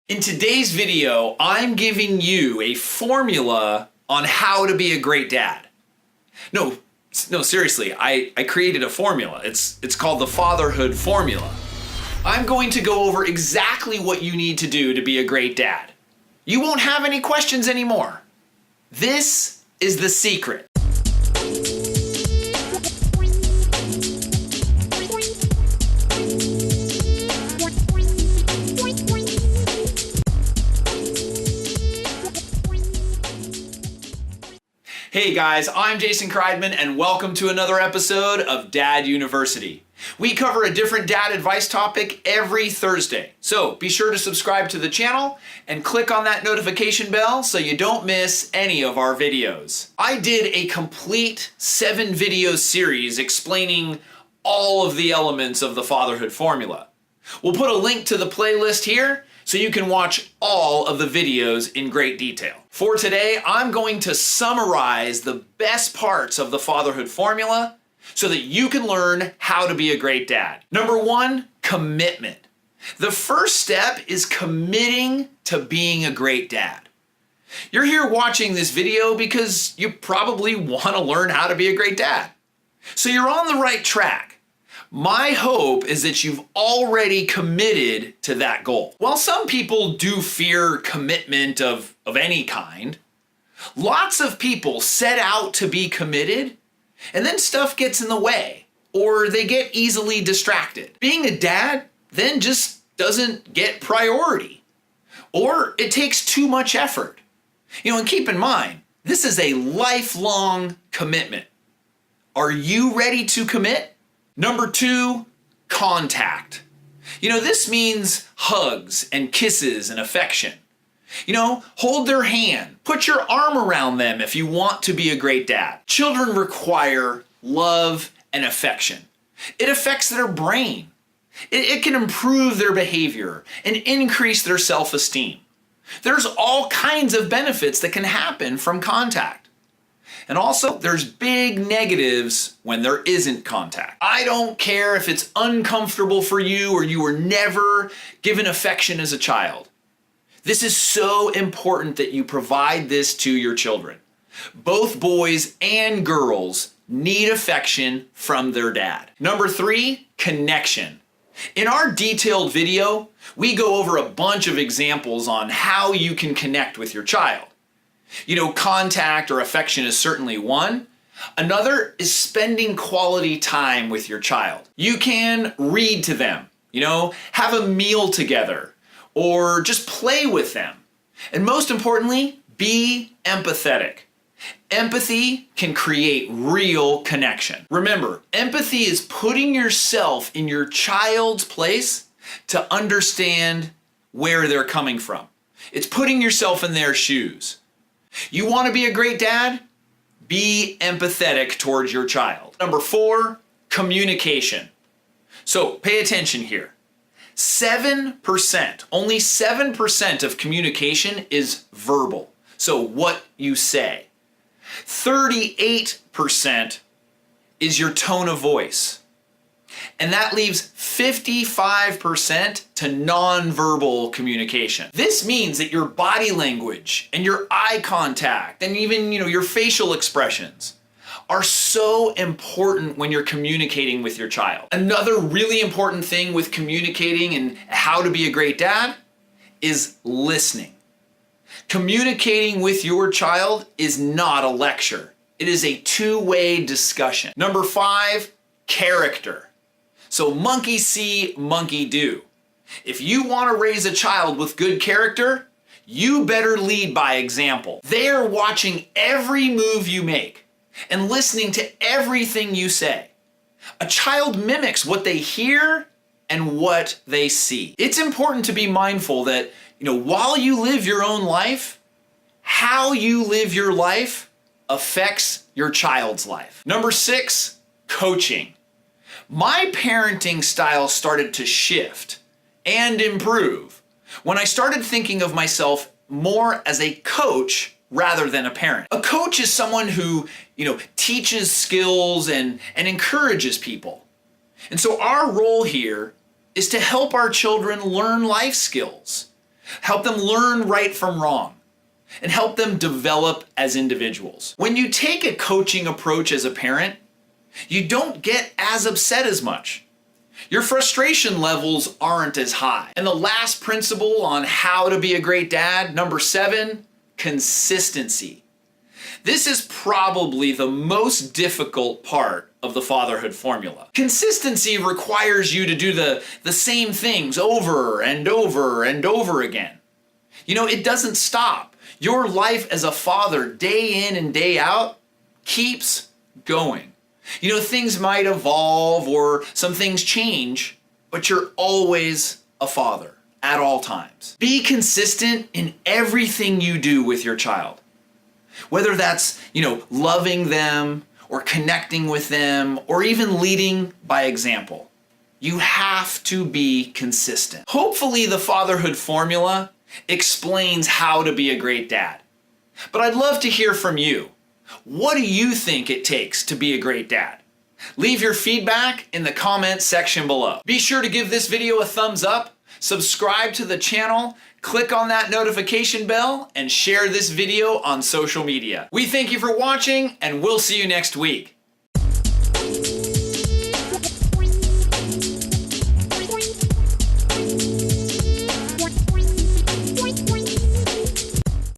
In today's video, I'm giving you a formula on how to be a great dad. No, seriously, I created a formula. It's called the Fatherhood Formula. I'm going to go over exactly what you need to do to be a great dad. You won't have any questions anymore. This is the secret. Hey guys, I'm Jason Kreidman and welcome to another episode of Dad University. We cover a different dad advice topic every Thursday. So be sure to subscribe to the channel and click on that notification bell so you don't miss any of our videos. I did a complete 7-video series explaining all of the elements of the Fatherhood Formula. We'll put a link to the playlist here so you can watch all of the videos in great detail. For today, I'm going to summarize the best parts of the Fatherhood Formula so that you can learn how to be a great dad. Number 1, commitment. The first step is committing to being a great dad. You're here watching this video because you probably want to learn how to be a great dad. So you're on the right track. My hope is that you've already committed to that goal. While some people do fear commitment of any kind, lots of people set out to be committed and then stuff gets in the way or they get easily distracted. Being a dad then just doesn't get priority or it takes too much effort. And keep in mind, this is a lifelong commitment. Are you ready to commit? Number 2, contact. This means hugs and kisses and affection. Hold their hand, put your arm around them if you want to be a great dad. Children require love and affection. It affects their brain. It can improve their behavior and increase their self-esteem. There's all kinds of benefits that can happen from contact. And also, there's big negatives when there isn't contact. I don't care if it's uncomfortable for you or you were never given affection as a child. This is so important that you provide this to your children. Both boys and girls need affection from their dad. Number 3, connection. In our detailed video, we go over a bunch of examples on how you can connect with your child. Contact or affection is certainly one. Another is spending quality time with your child. You can read to them, have a meal together, or just play with them. And most importantly, be empathetic. Empathy can create real connection. Remember, empathy is putting yourself in your child's place to understand where they're coming from. It's putting yourself in their shoes. You want to be a great dad? Be empathetic towards your child. Number 4, communication. So pay attention here. 7%, only 7% of communication is verbal. So what you say. 38% is your tone of voice. And that leaves 55% to nonverbal communication. This means that your body language and your eye contact and even, your facial expressions are so important when you're communicating with your child. Another really important thing with communicating and how to be a great dad is listening. Communicating with your child is not a lecture. It is a two-way discussion. Number 5, character. So monkey see, monkey do. If you want to raise a child with good character, you better lead by example. They are watching every move you make and listening to everything you say. A child mimics what they hear and what they see. It's important to be mindful that, while you live your own life, how you live your life affects your child's life. Number 6, coaching. My parenting style started to shift and improve when I started thinking of myself more as a coach rather than a parent. A coach is someone who, teaches skills and encourages people. And so our role here is to help our children learn life skills. help them learn right from wrong, and help them develop as individuals. When you take a coaching approach as a parent, you don't get as upset as much. Your frustration levels aren't as high. And the last principle on how to be a great dad, number 7, consistency. This is probably the most difficult part of the fatherhood formula. Consistency requires you to do the same things over and over and over again. You know, it doesn't stop. Your life as a father, day in and day out, keeps going. You know, things might evolve or some things change, but you're always a father at all times. Be consistent in everything you do with your child. Whether that's, loving them or connecting with them or even leading by example. You have to be consistent. Hopefully the fatherhood formula explains how to be a great dad. But I'd love to hear from you. What do you think it takes to be a great dad? Leave your feedback in the comments section below. Be sure to give this video a thumbs up, subscribe to the channel, click on that notification bell, and share this video on social media. We thank you for watching, and we'll see you next week.